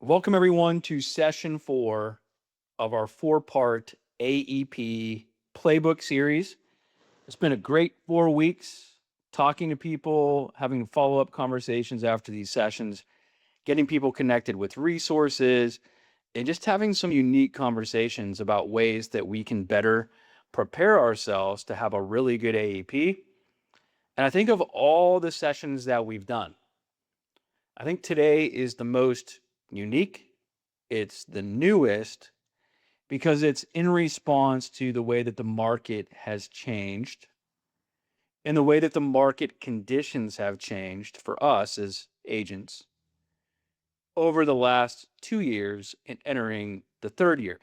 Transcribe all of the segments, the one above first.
Welcome, everyone, to session 4 of our 4-part AEP Playbook series. It's been a great 4 weeks talking to people, having follow-up conversations after these sessions, getting people connected with resources, and just having some unique conversations about ways that we can better prepare ourselves to have a really good AEP. And I think of all the sessions that we've done, I think today is the most unique. It's the newest because it's in response to the way that the market has changed and the way that the market conditions have changed for us as agents over the last 2 years and entering the third year.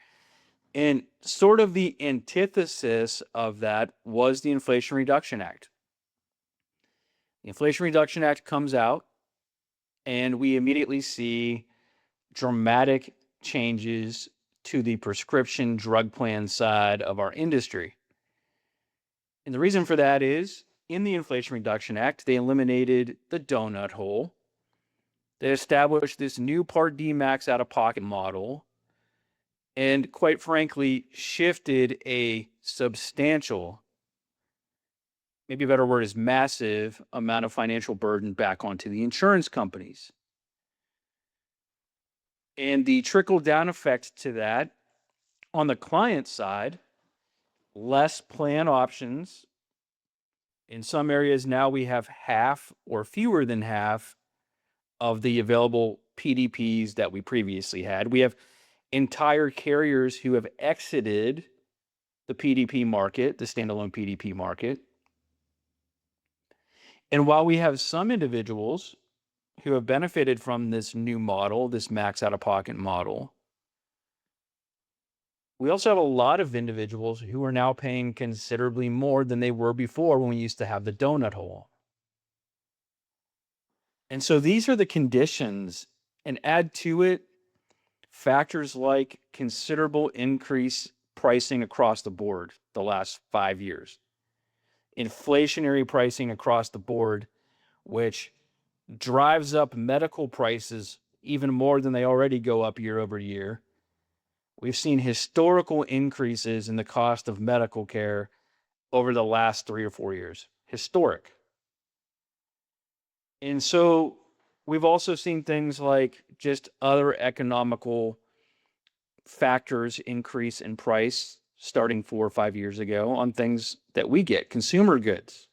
And sort of the antithesis of that was the Inflation Reduction Act. The Inflation Reduction Act comes out, and we immediately see dramatic changes to the prescription drug plan side of our industry. And the reason for that is in the Inflation Reduction Act, they eliminated the donut hole. They established this new Part D max out of pocket model and, quite frankly, shifted a substantial, maybe a better word is massive, amount of financial burden back onto the insurance companies. And the trickle down effect to that on the client side, less plan options. In some areas now we have half or fewer than half of the available PDPs that we previously had. We have entire carriers who have exited the PDP market, the standalone PDP market. And while we have some individuals who have benefited from this new model, this max out of pocket model, we also have a lot of individuals who are now paying considerably more than they were before when we used to have the donut hole. And so these are the conditions, and add to it factors like considerable increase pricing across the board the last 5 years, inflationary pricing across the board, which drives up medical prices even more than they already go up year over year. We've seen historical increases in the cost of medical care over the last 3 or 4 years. Historic. And so we've also seen things like just other economical factors increase in price starting 4 or 5 years ago on things that we get, consumer goods.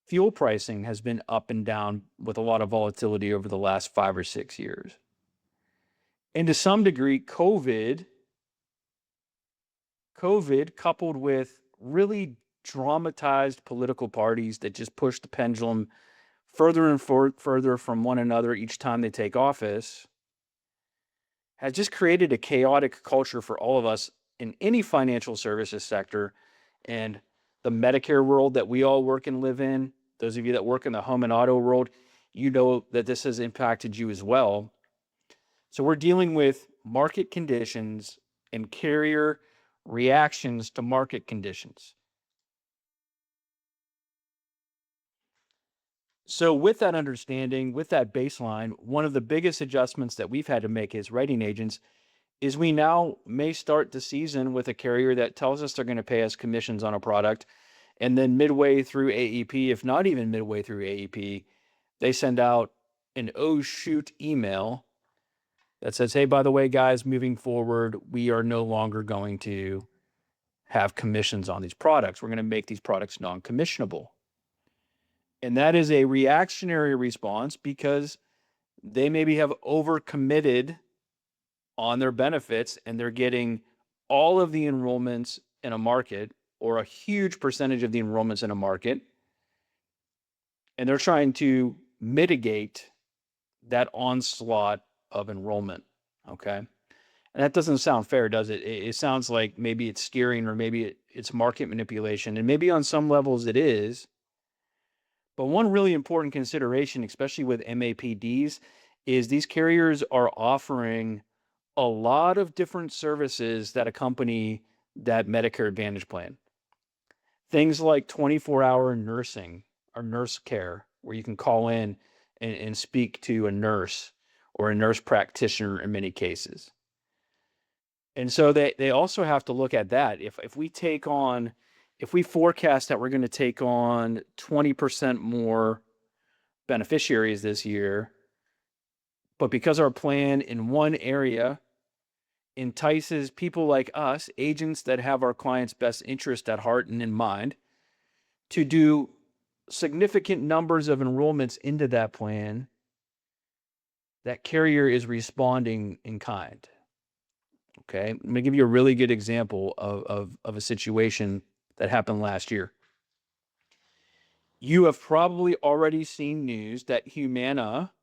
Fuel pricing has been up and down with a lot of volatility over the last 5 or 6 years. And to some degree, COVID coupled with really dramatized political parties that just push the pendulum further and further from one another each time they take office, has just created a chaotic culture for all of us in any financial services sector. And the Medicare world that we all work and live in, those of you that work in the home and auto world, you know that this has impacted you as well. So we're dealing with market conditions and carrier reactions to market conditions. So with that understanding, with that baseline, one of the biggest adjustments that we've had to make as writing agents is we now may start the season with a carrier that tells us they're going to pay us commissions on a product. And then midway through AEP, if not even midway through AEP, they send out an oh shoot email that says, hey, by the way, guys, moving forward, we are no longer going to have commissions on these products. We're going to make these products non-commissionable. And that is a reactionary response because they maybe have overcommitted on their benefits and they're getting all of the enrollments in a market or a huge percentage of the enrollments in a market. And they're trying to mitigate that onslaught of enrollment. Okay. And that doesn't sound fair, does it? It sounds like maybe it's steering or maybe it's market manipulation. And maybe on some levels it is. But one really important consideration, especially with MAPDs, is these carriers are offering a lot of different services that accompany that Medicare Advantage plan. Things like 24-hour nursing or nurse care, where you can call in and speak to a nurse, or a nurse practitioner in many cases. And so they also have to look at that. If we forecast that we're going to take on 20% more beneficiaries this year, but because our plan in one area entices people like us, agents that have our clients' best interest at heart and in mind, to do significant numbers of enrollments into that plan, that carrier is responding in kind. Okay, I'm going to give you a really good example of a situation that happened last year. You have probably already seen news that Humana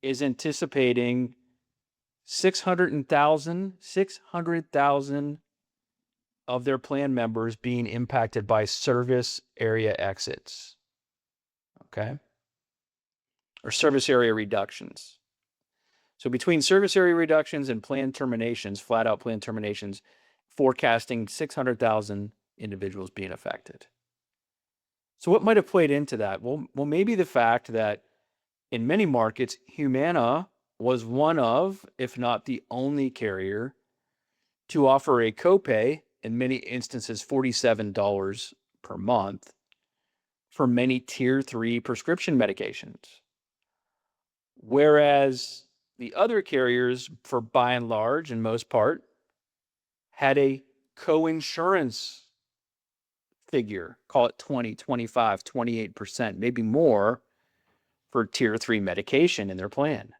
is anticipating 600,000 of their plan members being impacted by service area exits, okay? Or service area reductions. So between service area reductions and plan terminations, flat out plan terminations, forecasting 600,000 individuals being affected. So what might have played into that? Well, maybe the fact that in many markets, Humana was one of, if not the only carrier to offer a copay, in many instances $47 per month, for many tier 3 prescription medications. Whereas the other carriers, for by and large, in most part, had a co-insurance figure, call it 20, 25, 28%, maybe more, for tier 3 medication in their plan.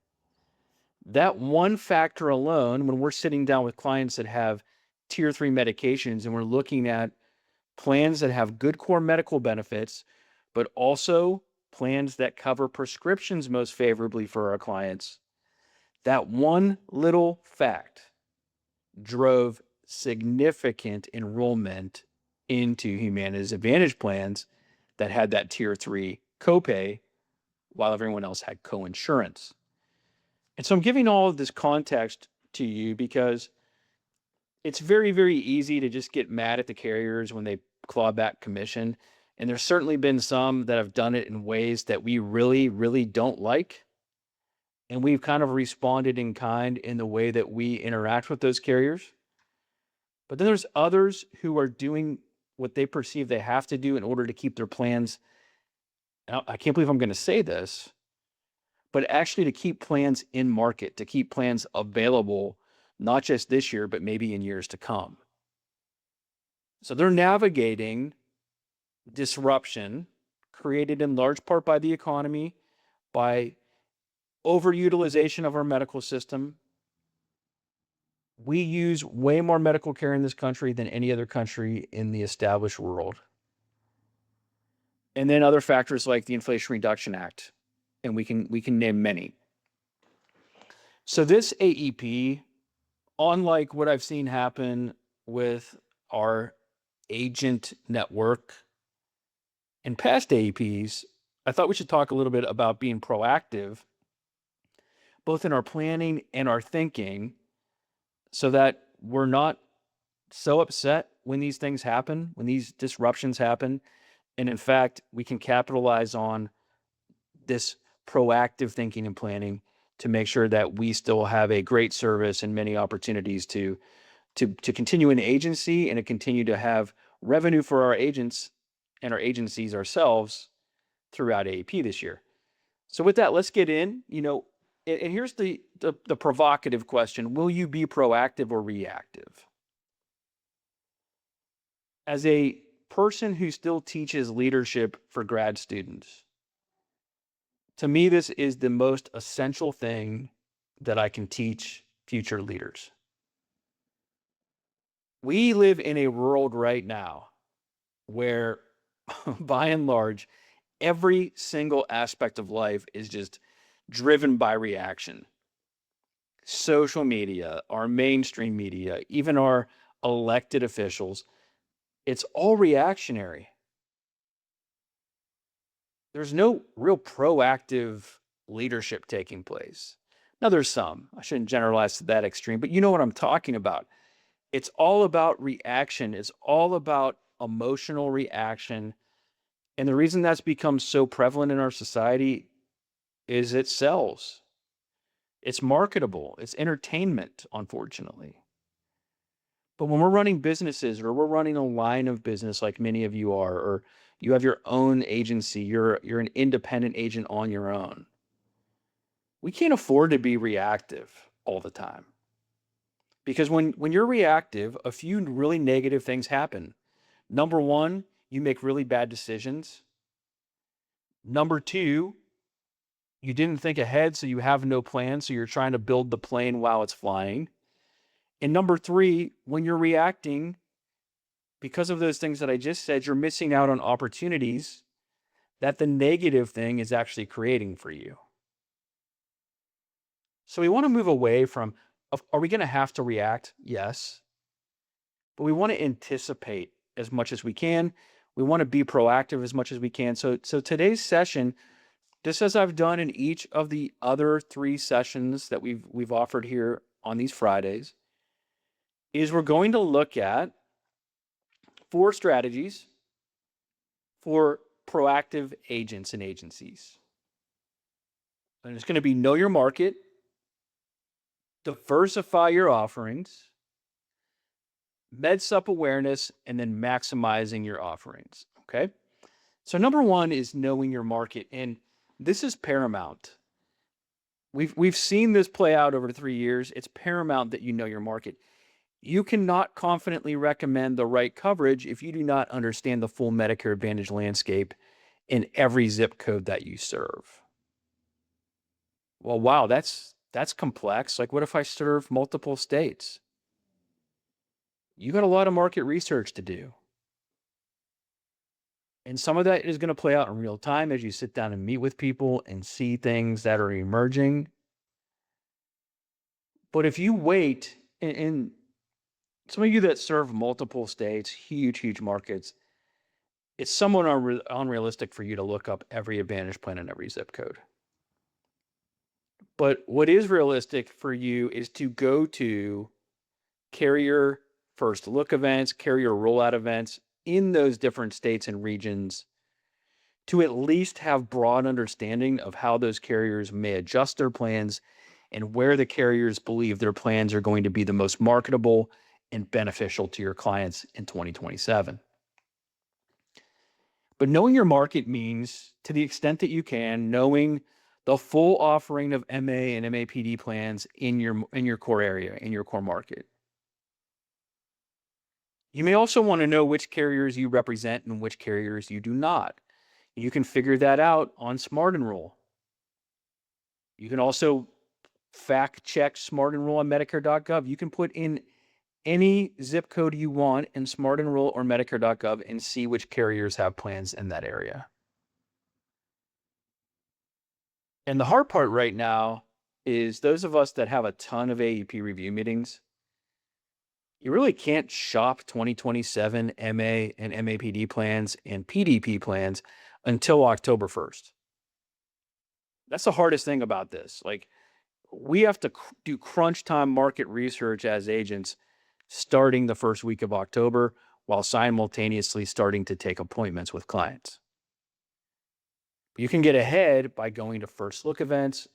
That one factor alone, when we're sitting down with clients that have tier 3 medications and we're looking at plans that have good core medical benefits, but also plans that cover prescriptions most favorably for our clients, that one little fact drove significant enrollment into Humana's Advantage plans that had that tier 3 copay while everyone else had co-insurance. And so I'm giving all of this context to you because it's very, very easy to just get mad at the carriers when they claw back commission. And there's certainly been some that have done it in ways that we really, really don't like. And we've kind of responded in kind in the way that we interact with those carriers. But then there's others who are doing what they perceive they have to do in order to keep their plans. I can't believe I'm going to say this, but actually to keep plans in market, to keep plans available, not just this year, but maybe in years to come. So they're navigating disruption created in large part by the economy, by overutilization of our medical system. We use way more medical care in this country than any other country in the established world. And then other factors like the Inflation Reduction Act, and we can name many. So this AEP, unlike what I've seen happen with our agent network in past AEPs, I thought we should talk a little bit about being proactive, both in our planning and our thinking, so that we're not so upset when these things happen, when these disruptions happen. And in fact, we can capitalize on this proactive thinking and planning to make sure that we still have a great service and many opportunities to continue an agency and to continue to have revenue for our agents and our agencies ourselves throughout AEP this year. So with that, let's get in, and here's the provocative question: will you be proactive or reactive? As a person who still teaches leadership for grad students, to me, this is the most essential thing that I can teach future leaders. We live in a world right now where, by and large, every single aspect of life is just driven by reaction. Social media, our mainstream media, even our elected officials, it's all reactionary. There's no real proactive leadership taking place. Now, there's some. I shouldn't generalize to that extreme, but you know what I'm talking about. It's all about reaction. It's all about emotional reaction. And the reason that's become so prevalent in our society is it sells. It's marketable. It's entertainment, unfortunately. But when we're running businesses or we're running a line of business like many of you are, or you have your own agency, you're an independent agent on your own. We can't afford to be reactive all the time. Because when you're reactive, a few really negative things happen. Number one, you make really bad decisions. Number two, you didn't think ahead, so you have no plan, so you're trying to build the plane while it's flying. And number three, when you're reacting, because of those things that I just said, you're missing out on opportunities that the negative thing is actually creating for you. So we want to move away from, are we going to have to react? Yes. But we want to anticipate as much as we can. We want to be proactive as much as we can. So today's session, just as I've done in each of the other 3 sessions that we've offered here on these Fridays, is we're going to look at 4 strategies for proactive agents and agencies. And it's going to be know your market, diversify your offerings, MedSup awareness, and then maximizing your offerings. Okay. So number 1 is knowing your market. And this is paramount. We've seen this play out over 3 years. It's paramount that you know your market. You cannot confidently recommend the right coverage if you do not understand the full Medicare Advantage landscape in every zip code that you serve. Well, wow, that's complex. Like, what if I serve multiple states? You got a lot of market research to do. And some of that is going to play out in real time as you sit down and meet with people and see things that are emerging. But if you wait, and some of you that serve multiple states, huge markets, it's somewhat unrealistic for you to look up every Advantage plan in every zip code. But what is realistic for you is to go to carrier first look events, carrier rollout events in those different states and regions to at least have broad understanding of how those carriers may adjust their plans and where the carriers believe their plans are going to be the most marketable and beneficial to your clients in 2027. But knowing your market means, to the extent that you can, knowing the full offering of MA and MAPD plans in your core area, in your core market. You may also want to know which carriers you represent and which carriers you do not. You can figure that out on Smart Enroll. You can also fact check Smart Enroll on Medicare.gov. You can put in any zip code you want in Smart Enroll or Medicare.gov and see which carriers have plans in that area. And the hard part right now is those of us that have a ton of AEP review meetings, you really can't shop 2027 MA and MAPD plans and PDP plans until October 1st. That's the hardest thing about this. Like, we have to do crunch time market research as agents starting the first week of October while simultaneously starting to take appointments with clients. You can get ahead by going to first look events,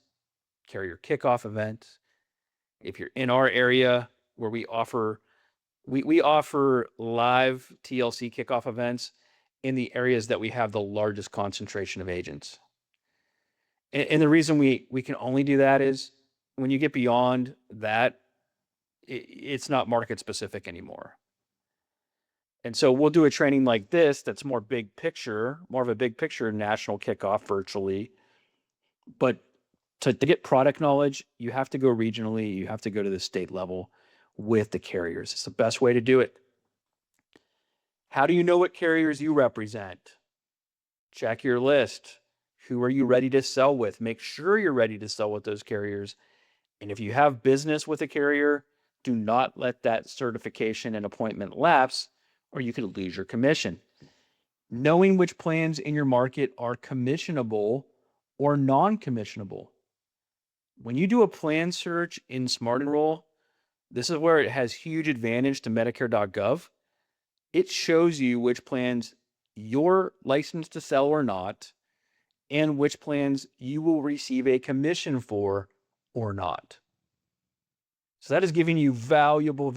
carrier kickoff events. If you're in our area where we offer live TLC kickoff events in the areas that we have the largest concentration of agents. And the reason we can only do that is when you get beyond that, it's not market specific anymore. And so we'll do a training like this that's more of a big picture national kickoff virtually. But to get product knowledge, you have to go regionally, you have to go to the state level with the carriers. It's the best way to do it. How do you know what carriers you represent? Check your list. Who are you ready to sell with? Make sure you're ready to sell with those carriers. And if you have business with a carrier, do not let that certification and appointment lapse, or you could lose your commission. Knowing which plans in your market are commissionable or non-commissionable. When you do a plan search in Smart Enroll, this is where it has huge advantage to Medicare.gov. It shows you which plans you're licensed to sell or not, and which plans you will receive a commission for or not. So that is giving you valuable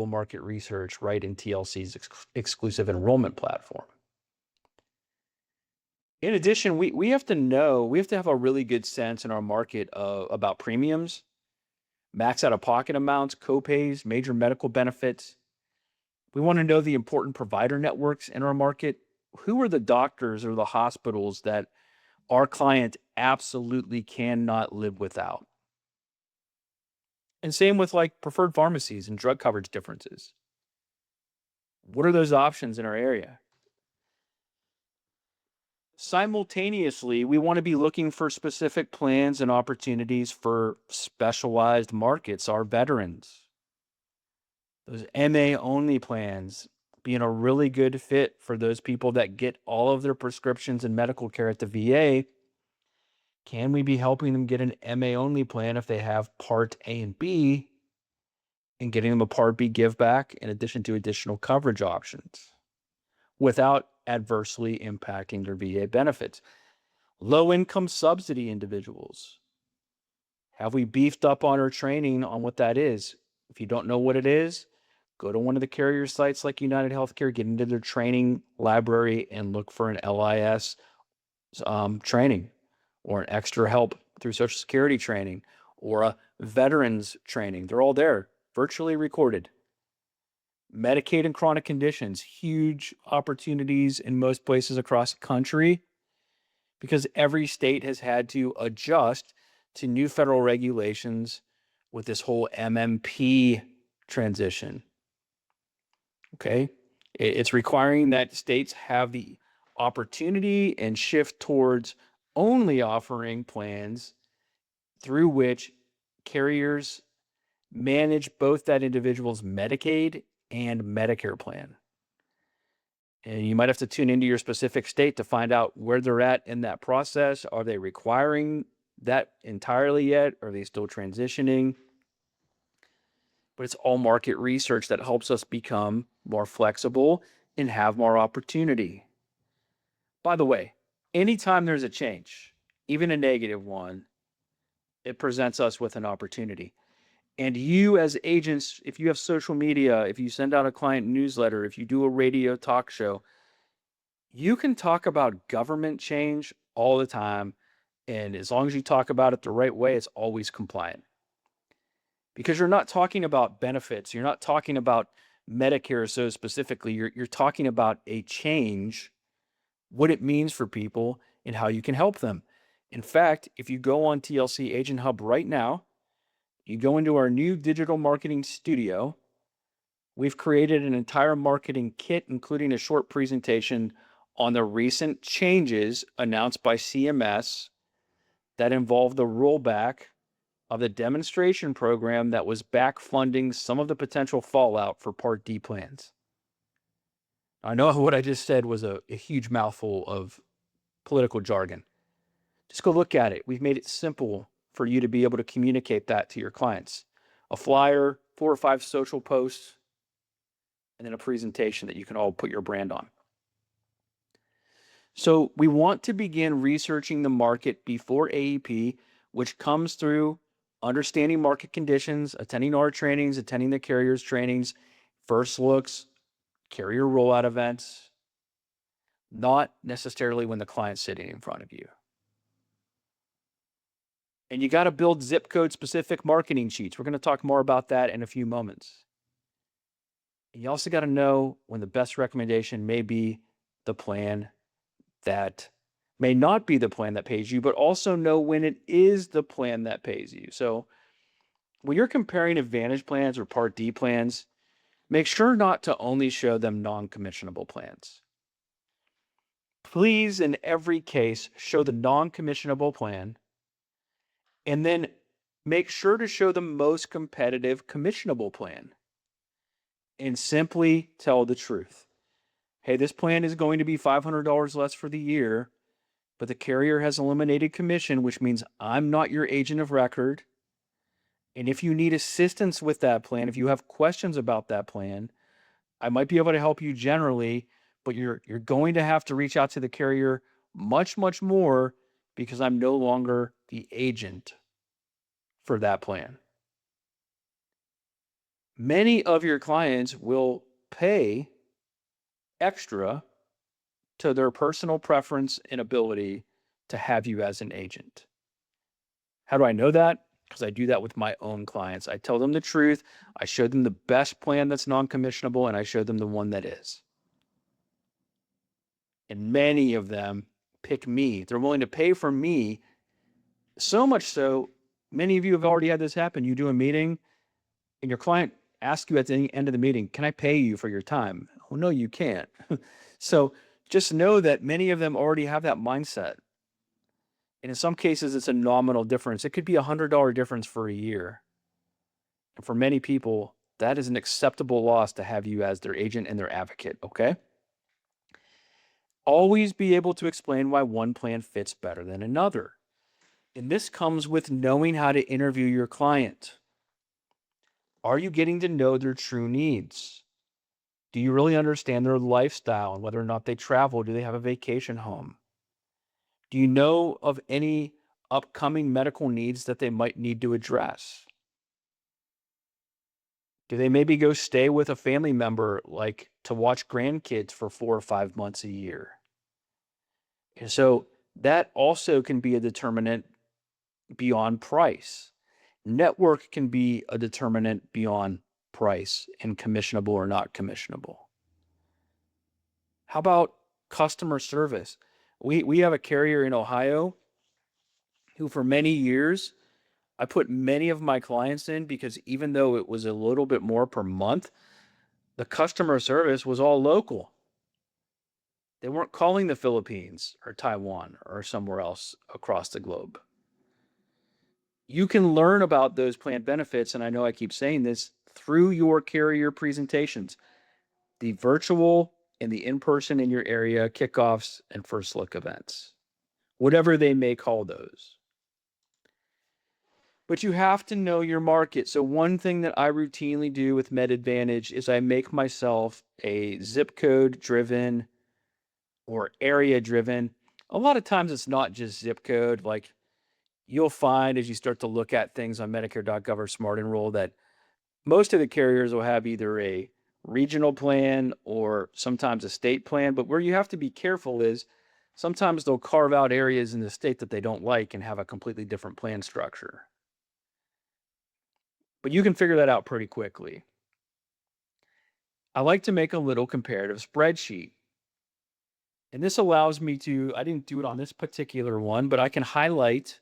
market research right in TLC's exclusive enrollment platform. In addition, we have to have a really good sense in our market about premiums, max out-of-pocket amounts, copays, major medical benefits. We want to know the important provider networks in our market. Who are the doctors or the hospitals that our client absolutely cannot live without? And same with like preferred pharmacies and drug coverage differences. What are those options in our area? Simultaneously, we want to be looking for specific plans and opportunities for specialized markets, our veterans. Those MA only plans being a really good fit for those people that get all of their prescriptions and medical care at the VA. Can we be helping them get an MA only plan if they have Part A and B and getting them a Part B give back in addition to additional coverage options without adversely impacting their VA benefits? Low income subsidy individuals. Have we beefed up on our training on what that is? If you don't know what it is, go to one of the carrier sites like United Healthcare, get into their training library and look for an LIS training or an extra help through Social Security training or a veterans training. They're all there, virtually recorded. Medicaid and chronic conditions, huge opportunities in most places across the country because every state has had to adjust to new federal regulations with this whole MMP transition. Okay. It's requiring that states have the opportunity and shift towards only offering plans through which carriers manage both that individual's Medicaid and Medicare plan. And you might have to tune into your specific state to find out where they're at in that process. Are they requiring that entirely yet? Are they still transitioning? But it's all market research that helps us become more flexible and have more opportunity. By the way, anytime there's a change, even a negative one, it presents us with an opportunity. And you as agents, if you have social media, if you send out a client newsletter, if you do a radio talk show, you can talk about government change all the time. And as long as you talk about it the right way, it's always compliant. Because you're not talking about benefits. You're not talking about Medicare so specifically. You're talking about a change, what it means for people, and how you can help them. In fact, if you go on TLC Agent Hub right now, you go into our new digital marketing studio, we've created an entire marketing kit, including a short presentation on the recent changes announced by CMS that involve the rollback of the demonstration program that was back funding some of the potential fallout for Part D plans. I know what I just said was a huge mouthful of political jargon. Just go look at it. We've made it simple for you to be able to communicate that to your clients. A flyer, 4 or 5 social posts, and then a presentation that you can all put your brand on. So we want to begin researching the market before AEP, which comes through understanding market conditions, attending our trainings, attending the carrier's trainings, first looks, carrier rollout events, not necessarily when the client's sitting in front of you. And you got to build zip code specific marketing sheets. We're going to talk more about that in a few moments. And you also got to know when the best recommendation may be the plan that may not be the plan that pays you, but also know when it is the plan that pays you. So when you're comparing Advantage plans or Part D plans, make sure not to only show them non-commissionable plans. Please, in every case, show the non-commissionable plan and then make sure to show the most competitive commissionable plan and simply tell the truth. Hey, this plan is going to be $500 less for the year, but the carrier has eliminated commission, which means I'm not your agent of record. And if you need assistance with that plan, if you have questions about that plan, I might be able to help you generally, but you're going to have to reach out to the carrier much more because I'm no longer the agent for that plan. Many of your clients will pay extra to their personal preference and ability to have you as an agent. How do I know that? Because I do that with my own clients. I tell them the truth. I show them the best plan that's non-commissionable, and I show them the one that is. And many of them pick me. They're willing to pay for me. So much so, many of you have already had this happen. You do a meeting and your client asks you at the end of the meeting, can I pay you for your time? Oh, no, you can't. So just know that many of them already have that mindset. And in some cases, it's a nominal difference. It could be $100 difference for a year. And for many people, that is an acceptable loss to have you as their agent and their advocate, okay? Always be able to explain why one plan fits better than another. And this comes with knowing how to interview your client. Are you getting to know their true needs? Do you really understand their lifestyle and whether or not they travel? Do they have a vacation home? Do you know of any upcoming medical needs that they might need to address? Do they maybe go stay with a family member, like to watch grandkids for 4 or 5 months a year? And so that also can be a determinant beyond price. Network can be a determinant beyond price and commissionable or not commissionable. How about customer service? We have a carrier in Ohio who for many years I put many of my clients in because even though it was a little bit more per month, the customer service was all local. They weren't calling the Philippines or Taiwan or somewhere else across the globe. You can learn about those plan benefits, and I know I keep saying this, through your carrier presentations, the virtual and the in-person in your area kickoffs and first look events, whatever they may call those. But you have to know your market. So one thing that I routinely do with Med Advantage is I make myself a zip code driven or area driven. A lot of times it's not just zip code. Like you'll find as you start to look at things on Medicare.gov or Smart Enroll that most of the carriers will have either a regional plan or sometimes a state plan. But where you have to be careful is sometimes they'll carve out areas in the state that they don't like and have a completely different plan structure. But you can figure that out pretty quickly. I like to make a little comparative spreadsheet. And this allows me to, I didn't do it on this particular one, but I can highlight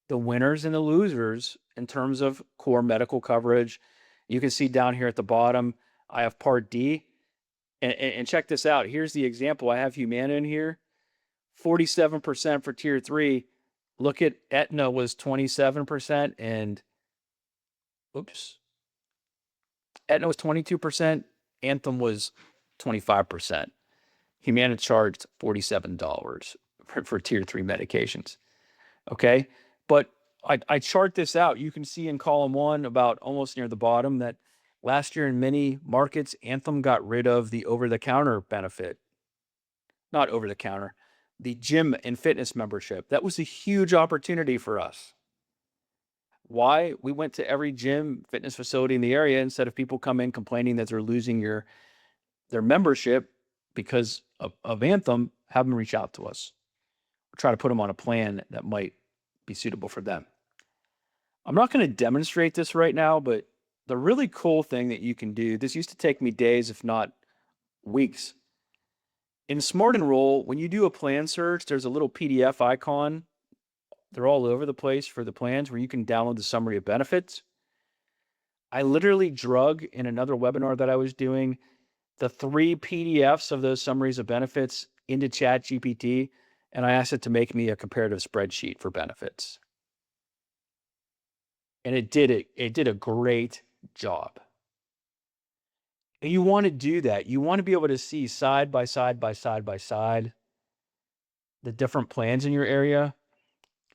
the winners and the losers in terms of core medical coverage. You can see down here at the bottom, I have Part D. And check this out. Here's the example. I have Humana in here, 47% for tier 3. Look at Aetna was 27%, and oops, Aetna was 22%, Anthem was 25%. Humana charged $47 for tier 3 medications. Okay. But I chart this out. You can see in column 1 about almost near the bottom that last year in many markets, Anthem got rid of the over-the-counter benefit. Not over-the-counter, the gym and fitness membership. That was a huge opportunity for us. Why? We went to every gym, fitness facility in the area instead of people come in complaining that they're losing their membership because of Anthem, have them reach out to us. We'll try to put them on a plan that might be suitable for them. I'm not going to demonstrate this right now, but the really cool thing that you can do, this used to take me days, if not weeks. In Smart Enroll, when you do a plan search, there's a little PDF icon. They're all over the place for the plans where you can download the summary of benefits. I literally drug in another webinar that I was doing the 3 PDFs of those summaries of benefits into ChatGPT, and I asked it to make me a comparative spreadsheet for benefits. And it did it. It did a great job. And you want to do that. You want to be able to see side by side by side by side the different plans in your area.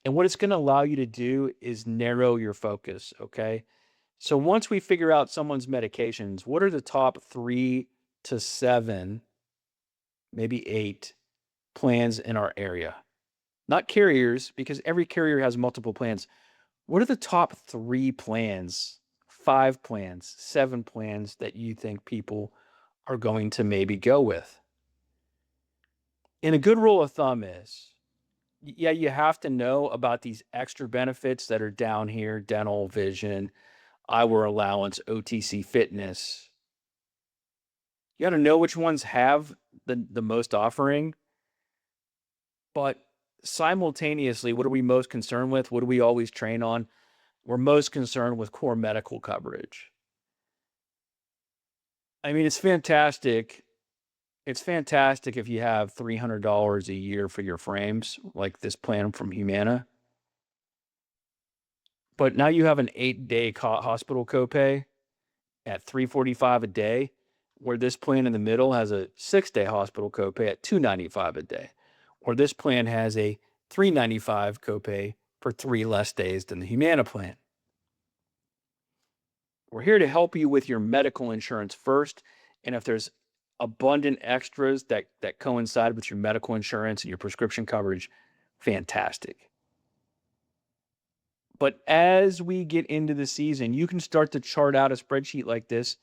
And what it's going to allow you to do is narrow your focus, okay? So once we figure out someone's medications, what are the top 3 to 7, maybe 8 plans in our area? Not carriers, because every carrier has multiple plans. What are the top 3 plans, 5 plans, 7 plans that you think people are going to maybe go with? And a good rule of thumb is, yeah, you have to know about these extra benefits that are down here: dental, vision, eyewear allowance, OTC fitness. You got to know which ones have the most offering, but simultaneously, what are we most concerned with? What do we always train on? We're most concerned with core medical coverage. I mean, it's fantastic. It's fantastic if you have $300 a year for your frames, like this plan from Humana. But now you have an 8-day hospital copay at $345 a day, where this plan in the middle has a 6-day hospital copay at $295 a day, or this plan has a $395 copay for 3 less days than the Humana plan. We're here to help you with your medical insurance first, and if there's abundant extras that coincide with your medical insurance and your prescription coverage, fantastic. But as we get into the season, you can start to chart out a spreadsheet like this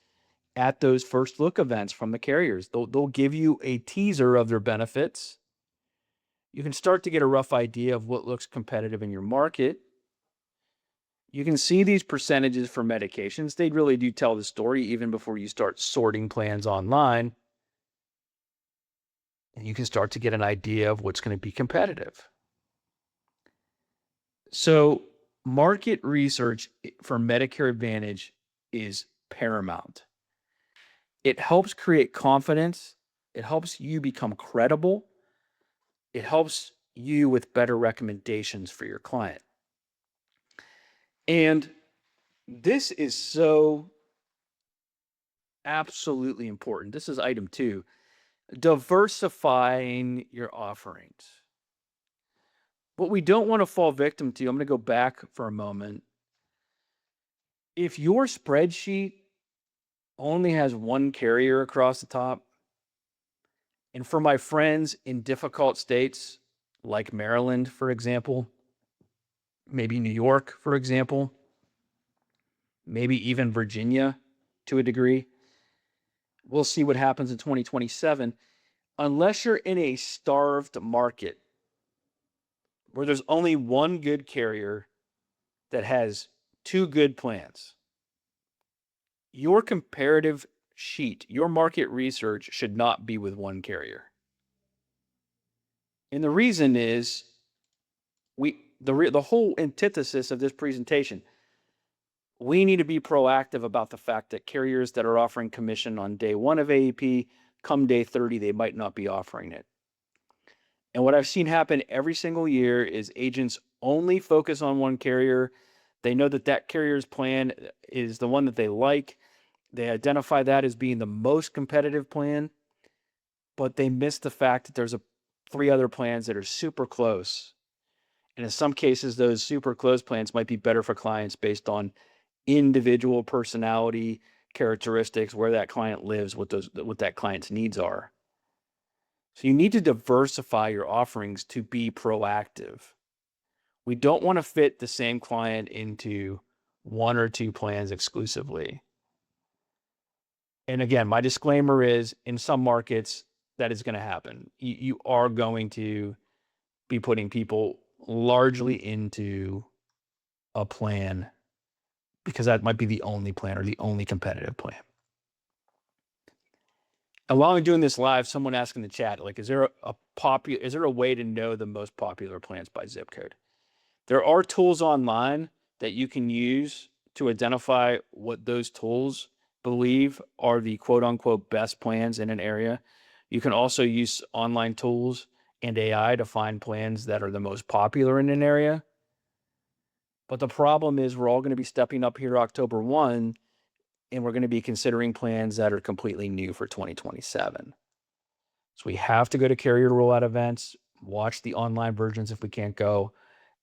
at those first look events from the carriers. They'll give you a teaser of their benefits. You can start to get a rough idea of what looks competitive in your market. You can see these percentages for medications. They really do tell the story even before you start sorting plans online. And you can start to get an idea of what's going to be competitive. So, market research for Medicare Advantage is paramount. It helps create confidence. It helps you become credible. It helps you with better recommendations for your client. And this is so absolutely important. This is item 2, diversifying your offerings. What we don't want to fall victim to, I'm going to go back for a moment. If your spreadsheet only has one carrier across the top, and for my friends in difficult states like Maryland, for example, maybe New York, for example, maybe even Virginia to a degree, we'll see what happens in 2027. Unless you're in a starved market where there's only one good carrier that has 2 good plans, your comparative sheet, your market research should not be with one carrier. And the reason is the whole antithesis of this presentation. We need to be proactive about the fact that carriers that are offering commission on day 1 of AEP, come day 30, they might not be offering it. And what I've seen happen every single year is agents only focus on one carrier. They know that carrier's plan is the one that they like. They identify that as being the most competitive plan, but they miss the fact that there's 3 other plans that are super close. And in some cases, those super close plans might be better for clients based on individual personality characteristics, where that client lives, what that client's needs are. So you need to diversify your offerings to be proactive. We don't want to fit the same client into 1 or 2 plans exclusively. And again, my disclaimer is, in some markets, that is going to happen. You are going to be putting people largely into a plan because that might be the only plan or the only competitive plan. And while I'm doing this live, someone asked in the chat, like, is there a way to know the most popular plans by zip code? There are tools online that you can use to identify what those tools believe are the quote unquote best plans in an area. You can also use online tools and AI to find plans that are the most popular in an area. But the problem is, we're all going to be stepping up here October 1, and we're going to be considering plans that are completely new for 2027. So we have to go to carrier rollout events, watch the online versions if we can't go,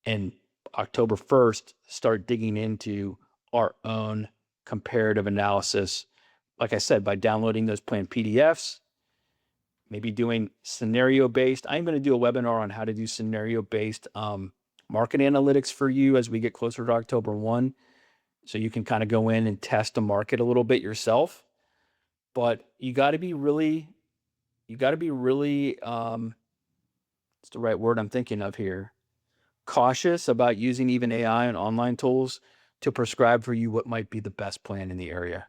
and October 1st, start digging into our own comparative analysis. Like I said, by downloading those plan PDFs, maybe doing scenario-based. I'm going to do a webinar on how to do scenario-based market analytics for you as we get closer to October 1. So you can kind of go in and test the market a little bit yourself. But you got to be really, what's the right word I'm thinking of here? Cautious about using even AI and online tools to prescribe for you what might be the best plan in the area.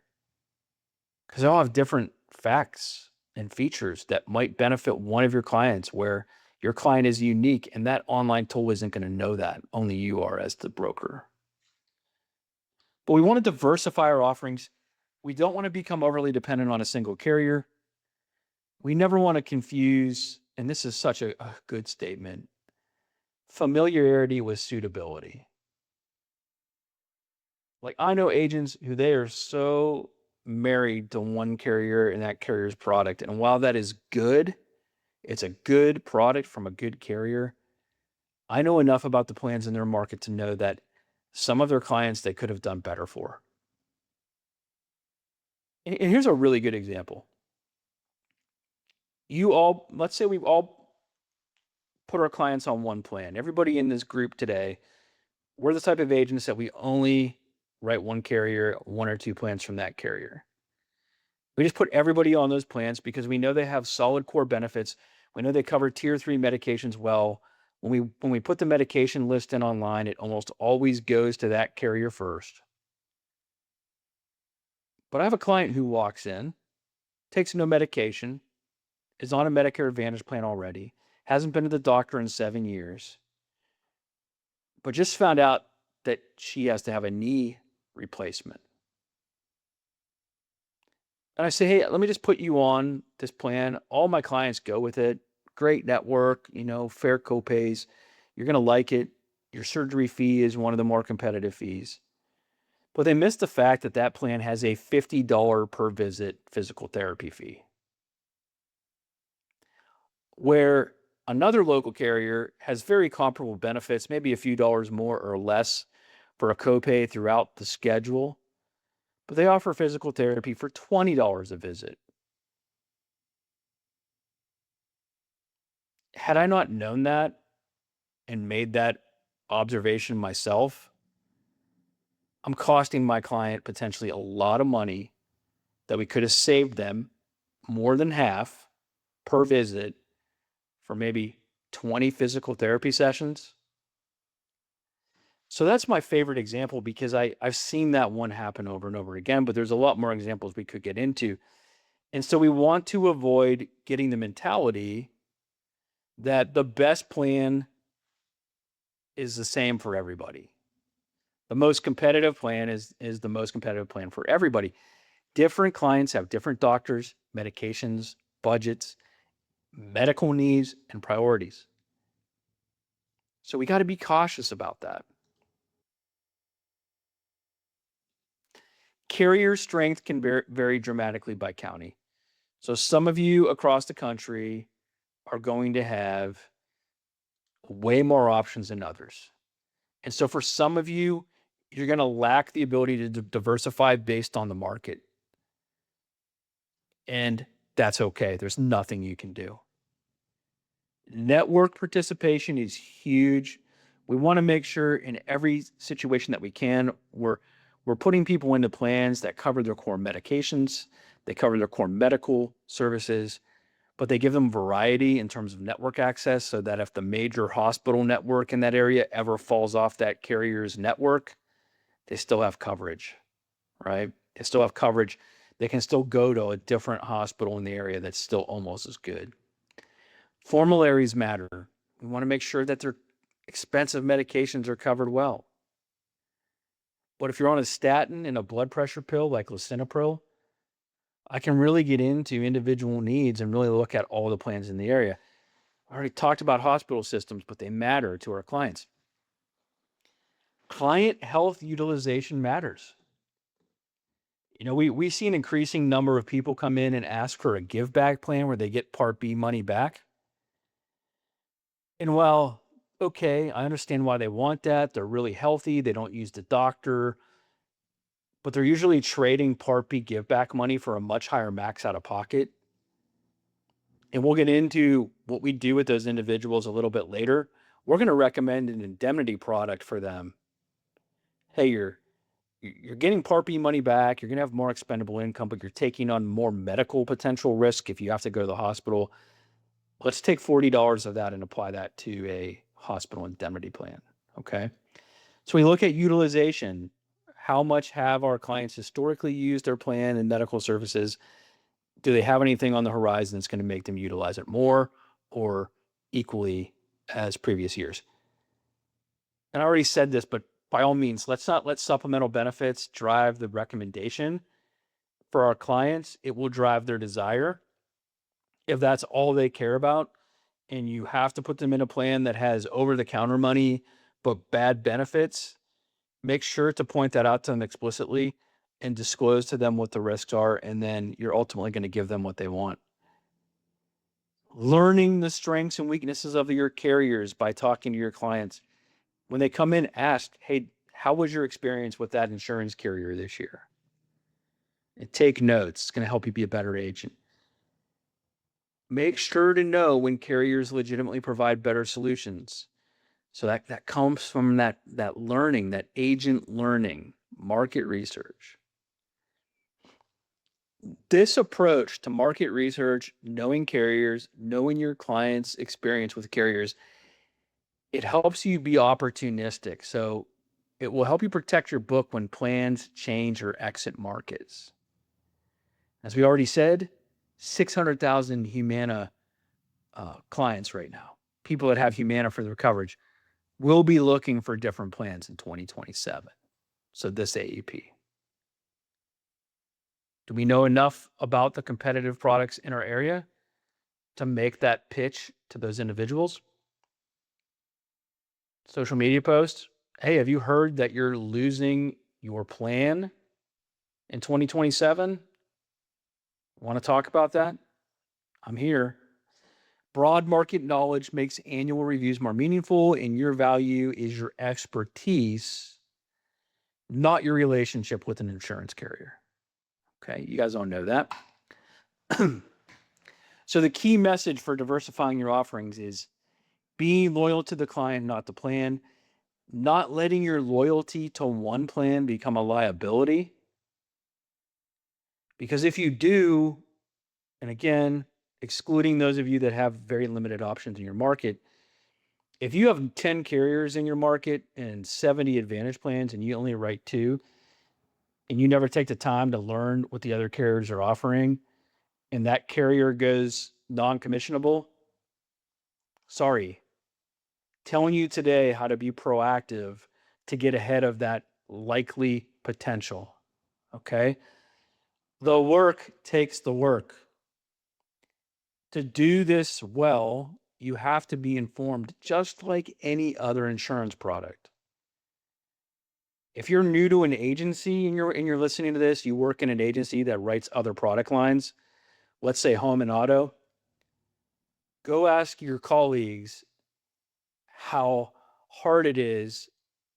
Because they all have different facts and features that might benefit one of your clients where your client is unique and that online tool isn't going to know that. Only you are as the broker. But we want to diversify our offerings. We don't want to become overly dependent on a single carrier. We never want to confuse, and this is such a good statement, familiarity with suitability. Like I know agents who they are so married to one carrier and that carrier's product. And while that is good, it's a good product from a good carrier. I know enough about the plans in their market to know that some of their clients they could have done better for. And here's a really good example. Let's say we've all put our clients on one plan. Everybody in this group today, we're the type of agents that we only write one carrier, one or two plans from that carrier. We just put everybody on those plans because we know they have solid core benefits. We know they cover tier 3 medications well. When we put the medication list in online, it almost always goes to that carrier first. But I have a client who walks in, takes no medication, is on a Medicare Advantage plan already, hasn't been to the doctor in 7 years, but just found out that she has to have a knee replacement. And I say, hey, let me just put you on this plan. All my clients go with it. Great network, fair copays. You're going to like it. Your surgery fee is one of the more competitive fees. But they miss the fact that that plan has a $50 per visit physical therapy fee. Where another local carrier has very comparable benefits, maybe a few dollars more or less for a copay throughout the schedule, but they offer physical therapy for $20 a visit. Had I not known that and made that observation myself, I'm costing my client potentially a lot of money that we could have saved them more than half per visit for maybe 20 physical therapy sessions. So that's my favorite example because I've seen that one happen over and over again, but there's a lot more examples we could get into. And so we want to avoid getting the mentality that the best plan is the same for everybody. The most competitive plan is the most competitive plan for everybody. Different clients have different doctors, medications, budgets, medical needs, and priorities. So we got to be cautious about that. Carrier strength can vary dramatically by county. So some of you across the country are going to have way more options than others. And so for some of you, you're going to lack the ability to diversify based on the market. And that's okay. There's nothing you can do. Network participation is huge. We want to make sure in every situation that we can, we're putting people into plans that cover their core medications, they cover their core medical services, but they give them variety in terms of network access so that if the major hospital network in that area ever falls off that carrier's network, they still have coverage, right? They still have coverage. They can still go to a different hospital in the area that's still almost as good. Formularies matter. We want to make sure that their expensive medications are covered well. But if you're on a statin and a blood pressure pill like lisinopril, I can really get into individual needs and really look at all the plans in the area. I already talked about hospital systems, but they matter to our clients. Client health utilization matters. We see an increasing number of people come in and ask for a give back plan where they get Part B money back. And while, okay, I understand why they want that. They're really healthy. They don't use the doctor, but they're usually trading Part B give back money for a much higher max out of pocket. And we'll get into what we do with those individuals a little bit later. we're going to recommend an indemnity product for them. Hey, you're getting Part B money back. You're going to have more expendable income, but you're taking on more medical potential risk if you have to go to the hospital. Let's take $40 of that and apply that to a hospital indemnity plan. Okay. So we look at utilization. How much have our clients historically used their plan and medical services? Do they have anything on the horizon that's going to make them utilize it more or equally as previous years? And I already said this, but by all means, let's not let supplemental benefits drive the recommendation for our clients. It will drive their desire. If that's all they care about, and you have to put them in a plan that has over-the-counter money but bad benefits, make sure to point that out to them explicitly and disclose to them what the risks are, and then you're ultimately going to give them what they want. Learning the strengths and weaknesses of your carriers by talking to your clients. When they come in, ask, hey, how was your experience with that insurance carrier this year? And take notes. It's going to help you be a better agent. Make sure to know when carriers legitimately provide better solutions. So that comes from that learning, that agent learning, market research. This approach to market research, knowing carriers, knowing your client's experience with carriers, it helps you be opportunistic. So it will help you protect your book when plans change or exit markets. As we already said, 600,000 Humana clients right now, people that have Humana for their coverage, will be looking for different plans in 2027. So this AEP. Do we know enough about the competitive products in our area to make that pitch to those individuals? Social media posts. Hey, have you heard that you're losing your plan in 2027? Want to talk about that? I'm here. Broad market knowledge makes annual reviews more meaningful, and your value is your expertise, not your relationship with an insurance carrier. Okay, you guys don't know that. So the key message for diversifying your offerings is being loyal to the client, not the plan, not letting your loyalty to one plan become a liability. Because if you do, and again, excluding those of you that have very limited options in your market, if you have 10 carriers in your market and 70 Advantage plans and you only write 2, and you never take the time to learn what the other carriers are offering, and that carrier goes non-commissionable, sorry. Telling you today how to be proactive to get ahead of that likely potential. Okay? The work takes the work. To do this well, you have to be informed just like any other insurance product. If you're new to an agency and you're listening to this, you work in an agency that writes other product lines, let's say home and auto, go ask your colleagues how hard it is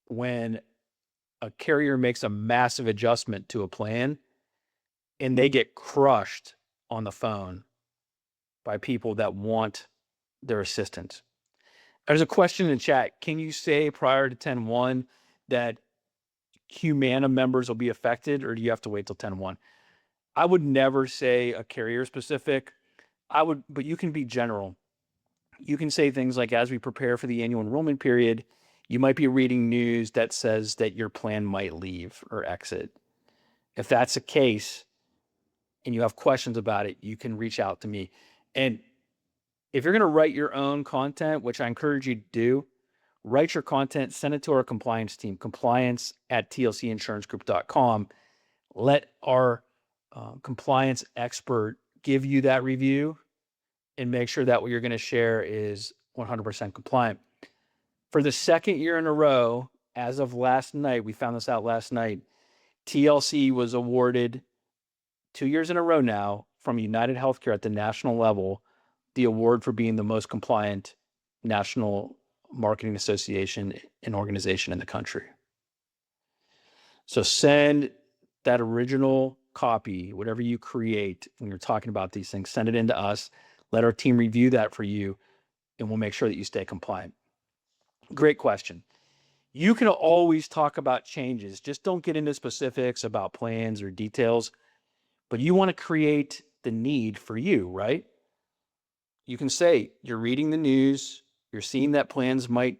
when a carrier makes a massive adjustment to a plan and they get crushed on the phone by people that want their assistance. There's a question in chat. Can you say prior to 10/1 that Humana members will be affected, or do you have to wait till 10/1? I would never say a carrier specific. But you can be general. You can say things like, as we prepare for the annual enrollment period, you might be reading news that says that your plan might leave or exit. If that's the case and you have questions about it, you can reach out to me. And if you're going to write your own content, which I encourage you to do, write your content, send it to our compliance team, compliance@tlcinsurancegroup.com. Let our compliance expert give you that review and make sure that what you're going to share is 100% compliant. For the second year in a row, as of last night, we found this out last night, TLC was awarded 2 years in a row now from United Healthcare at the national level, the award for being the most compliant national marketing association and organization in the country. So send that original copy, whatever you create when you're talking about these things, send it in to us. Let our team review that for you, and we'll make sure that you stay compliant. Great question. You can always talk about changes. Just don't get into specifics about plans or details, but you want to create the need for you, right? You can say you're reading the news, you're seeing that plans might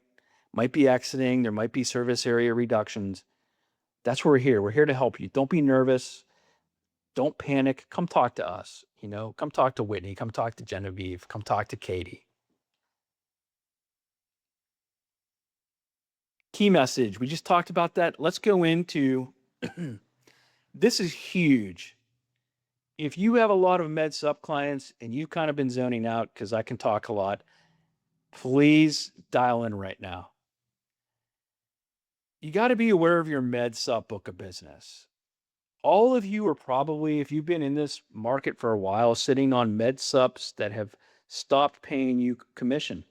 be exiting, there might be service area reductions. That's where we're here. We're here to help you. Don't be nervous. Don't panic. Come talk to us. Come talk to Whitney. Come talk to Genevieve. Come talk to Katie. Key message. We just talked about that. Let's go into this is huge. If you have a lot of med sup clients and you've kind of been zoning out because I can talk a lot, please dial in right now. You got to be aware of your med sup book of business. All of you are probably, if you've been in this market for a while, sitting on med sups that have stopped paying you commission.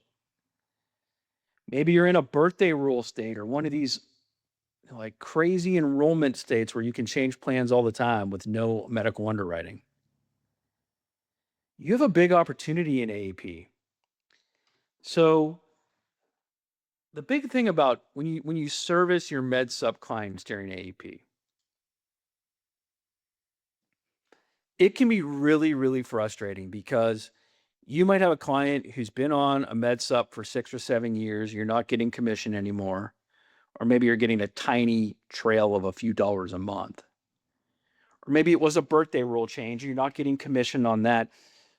Maybe you're in a birthday rule state or one of these like crazy enrollment states where you can change plans all the time with no medical underwriting. You have a big opportunity in AEP. So the big thing about when you service your med sup clients during AEP, it can be really, really frustrating because you might have a client who's been on a med sup for 6 or 7 years. You're not getting commission anymore. Or maybe you're getting a tiny trail of a few dollars a month. Or maybe it was a birthday rule change. You're not getting commission on that.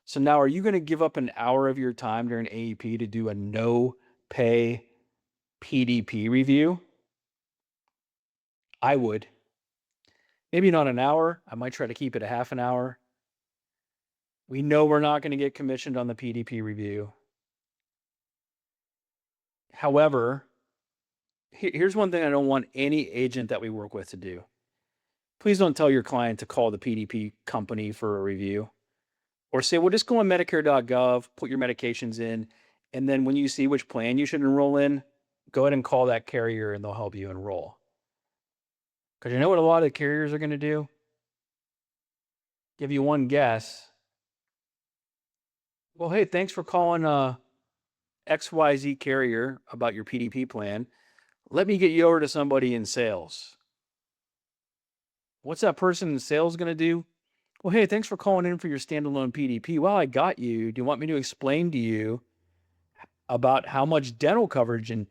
So now are you going to give up an hour of your time during AEP to do a no pay PDP review? I would. Maybe not an hour. I might try to keep it a half an hour. We know we're not going to get commissioned on the PDP review. However, here's one thing I don't want any agent that we work with to do. Please don't tell your client to call the PDP company for a review or say, well, just go on Medicare.gov, put your medications in, and then when you see which plan you should enroll in, go ahead and call that carrier and they'll help you enroll. Because you know what a lot of carriers are going to do? Give you one guess. Well, hey, thanks for calling XYZ carrier about your PDP plan. Let me get you over to somebody in sales. What's that person in sales going to do? Well, hey, thanks for calling in for your standalone PDP. Well, I got you. Do you want me to explain to you about how much dental coverage and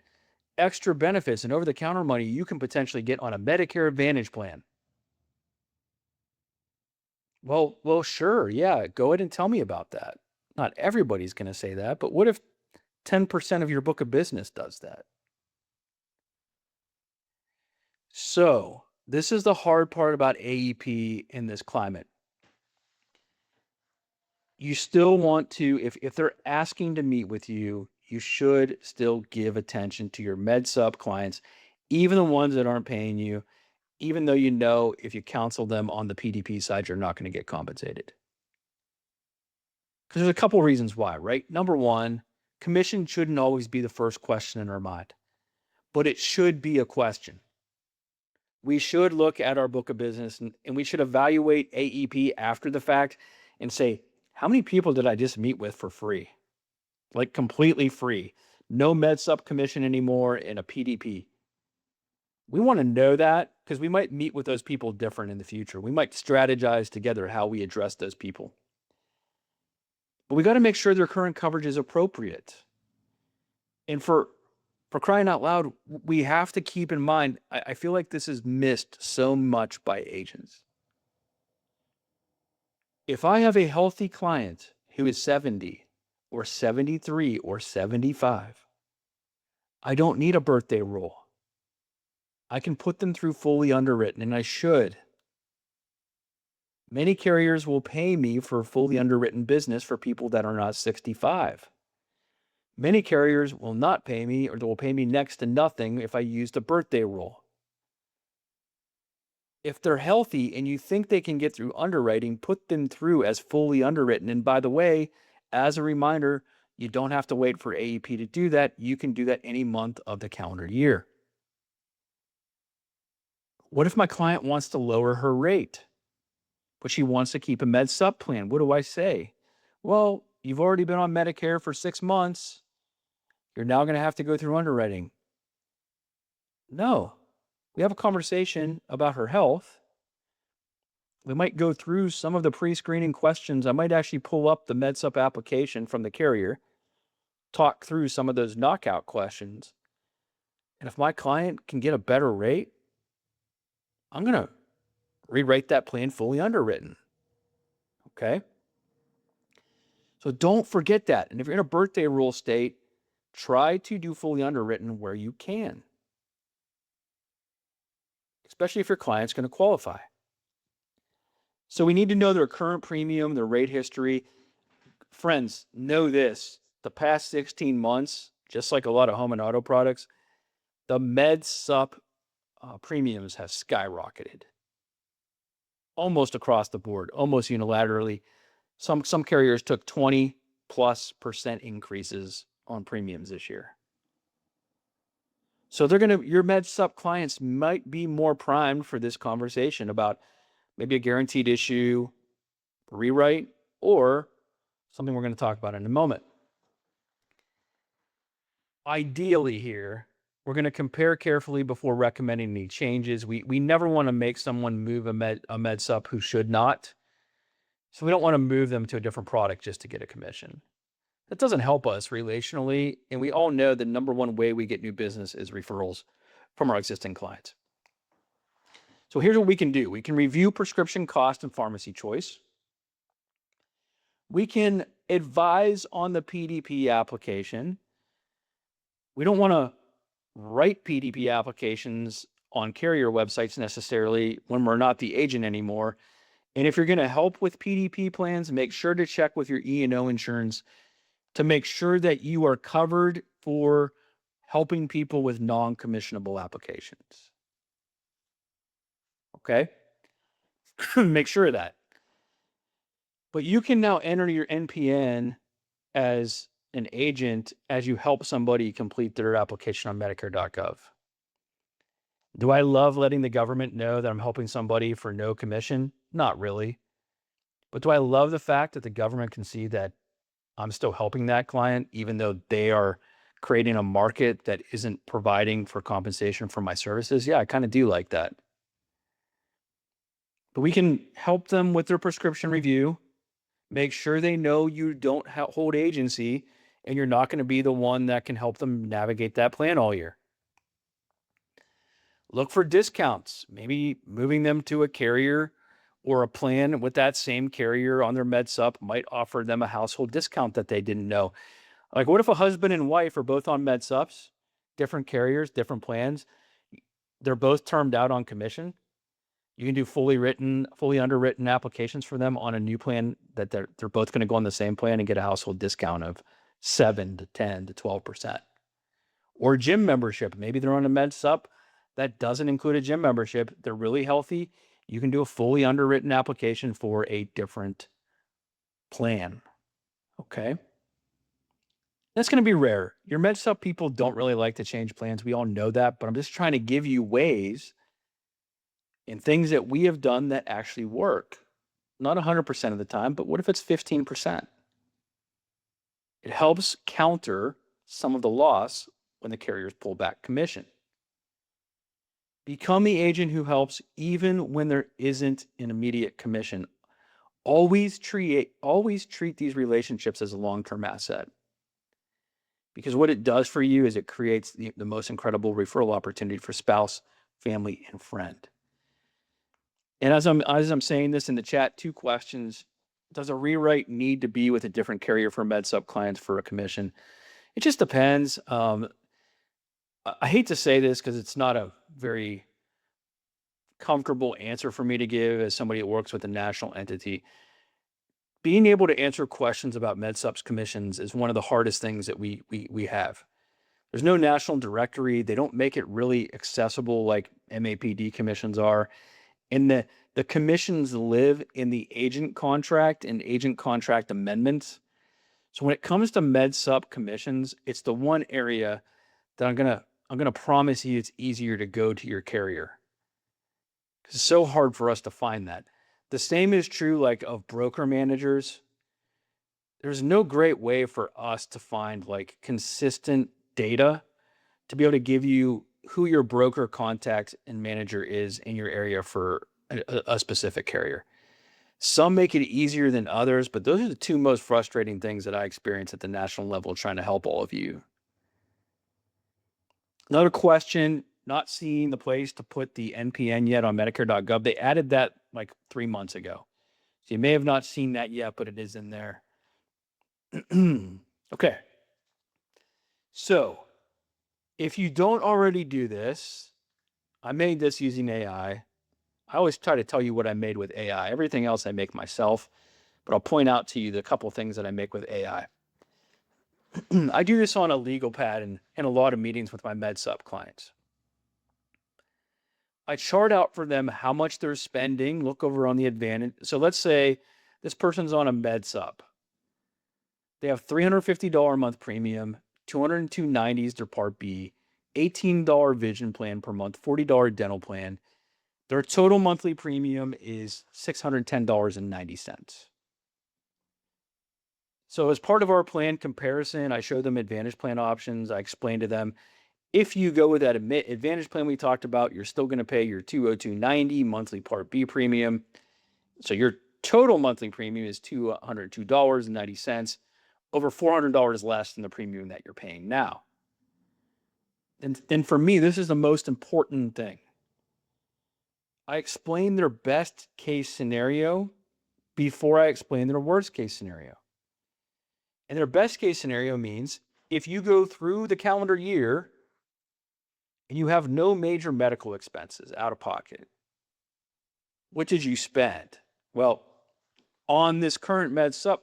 extra benefits and over-the-counter money you can potentially get on a Medicare Advantage plan? Well, sure. Yeah, go ahead and tell me about that. Not everybody's going to say that, but what if 10% of your book of business does that? So, this is the hard part about AEP in this climate. You still want to, if they're asking to meet with you, you should still give attention to your med sub clients, even the ones that aren't paying you, even though you know if you counsel them on the PDP side, you're not going to get compensated. Because there's a couple reasons why, right? Number one, commission shouldn't always be the first question in our mind, but it should be a question. We should look at our book of business and we should evaluate AEP after the fact and say, how many people did I just meet with for free? Like completely free. No med sup commission anymore in a PDP. We want to know that because we might meet with those people different in the future. We might strategize together how we address those people. But we got to make sure their current coverage is appropriate. And for crying out loud, we have to keep in mind, I feel like this is missed so much by agents. If I have a healthy client who is 70 or 73 or 75, I don't need a birthday rule. I can put them through fully underwritten, and I should. Many carriers will pay me for fully underwritten business for people that are not 65. Many carriers will not pay me, or they will pay me next to nothing if I use the birthday rule. If they're healthy and you think they can get through underwriting, put them through as fully underwritten. And by the way, as a reminder, you don't have to wait for AEP to do that. You can do that any month of the calendar year. What if my client wants to lower her rate, but she wants to keep a med sup plan? What do I say? Well, you've already been on Medicare for 6 months. You're now going to have to go through underwriting. No, we have a conversation about her health. We might go through some of the pre-screening questions. I might actually pull up the MedSup application from the carrier, talk through some of those knockout questions. And if my client can get a better rate, I'm going to rewrite that plan fully underwritten. Okay? So don't forget that. And if you're in a birthday rule state, try to do fully underwritten where you can, especially if your client's going to qualify. So we need to know their current premium, their rate history. Friends, know this. The past 16 months, just like a lot of home and auto products, the MedSup premiums have skyrocketed almost across the board, almost unilaterally. Some carriers took 20+% increases on premiums this year. So your MedSup clients might be more primed for this conversation about maybe a guaranteed issue, rewrite, or something we're going to talk about in a moment. Ideally here, we're going to compare carefully before recommending any changes. We never want to make someone move a MedSup who should not. So we don't want to move them to a different product just to get a commission. That doesn't help us relationally. And we all know the number one way we get new business is referrals from our existing clients. So here's what we can do. We can review prescription cost and pharmacy choice. We can advise on the PDP application. We don't want to write PDP applications on carrier websites necessarily when we're not the agent anymore. And if you're going to help with PDP plans, make sure to check with your E&O insurance to make sure that you are covered for helping people with non-commissionable applications. Okay? Make sure of that. But you can now enter your NPN as an agent as you help somebody complete their application on Medicare.gov. Do I love letting the government know that I'm helping somebody for no commission? Not really. But do I love the fact that the government can see that I'm still helping that client, even though they are creating a market that isn't providing for compensation for my services? Yeah, I kind of do like that. But we can help them with their prescription review, make sure they know you don't hold agency, and you're not going to be the one that can help them navigate that plan all year. Look for discounts, maybe moving them to a carrier or a plan with that same carrier on their MedSup might offer them a household discount that they didn't know. Like, what if a husband and wife are both on MedSups, different carriers, different plans? They're both termed out on commission. You can do fully underwritten applications for them on a new plan that they're both going to go on the same plan and get a household discount of 7 to 10 to 12%. Or gym membership. Maybe they're on a MedSup that doesn't include a gym membership. They're really healthy. You can do a fully underwritten application for a different plan. Okay. That's going to be rare. Your MedSup people don't really like to change plans. We all know that, but I'm just trying to give you ways and things that we have done that actually work. Not 100% of the time, but what if it's 15%? It helps counter some of the loss when the carriers pull back commission. Become the agent who helps even when there isn't an immediate commission. Always treat these relationships as a long-term asset. Because what it does for you is it creates the most incredible referral opportunity for spouse, family, and friend. And as I'm saying this in the chat, 2 questions. Does a rewrite need to be with a different carrier for MedSup clients for a commission? It just depends. I hate to say this because it's not a very comfortable answer for me to give as somebody that works with a national entity. Being able to answer questions about MedSup's commissions is one of the hardest things that we have. There's no national directory. They don't make it really accessible like MAPD commissions are. And the commissions live in the agent contract and agent contract amendments. So when it comes to MedSup commissions, it's the one area that I'm gonna promise you it's easier to go to your carrier. It's so hard for us to find that. The same is true like of broker managers. There's no great way for us to find like consistent data to be able to give you who your broker contact and manager is in your area for a specific carrier. Some make it easier than others, but those are the two most frustrating things that I experience at the national level trying to help all of you. Another question, not seeing the place to put the NPN yet on Medicare.gov. They added that like 3 months ago. So you may have not seen that yet, but it is in there. Okay. So if you don't already do this, I made this using AI. I always try to tell you what I made with AI. Everything else I make myself, but I'll point out to you the couple things that I make with AI. I do this on a legal pad and in a lot of meetings with my MedSup clients. I chart out for them how much they're spending, look over on the Advantage. So let's say this person's on a MedSup. They have $350 a month premium, $202.90 is their Part B, $18 vision plan per month, $40 dental plan. Their total monthly premium is $610.90. So as part of our plan comparison, I show them Advantage plan options. I explain to them, if you go with that Advantage plan we talked about, you're still going to pay your $202.90 monthly Part B premium. So your total monthly premium is $202.90, over $400 less than the premium that you're paying now. And for me, this is the most important thing. I explain their best case scenario before I explain their worst case scenario. And their best case scenario means if you go through the calendar year and you have no major medical expenses out of pocket, what did you spend? Well, on this current MedSup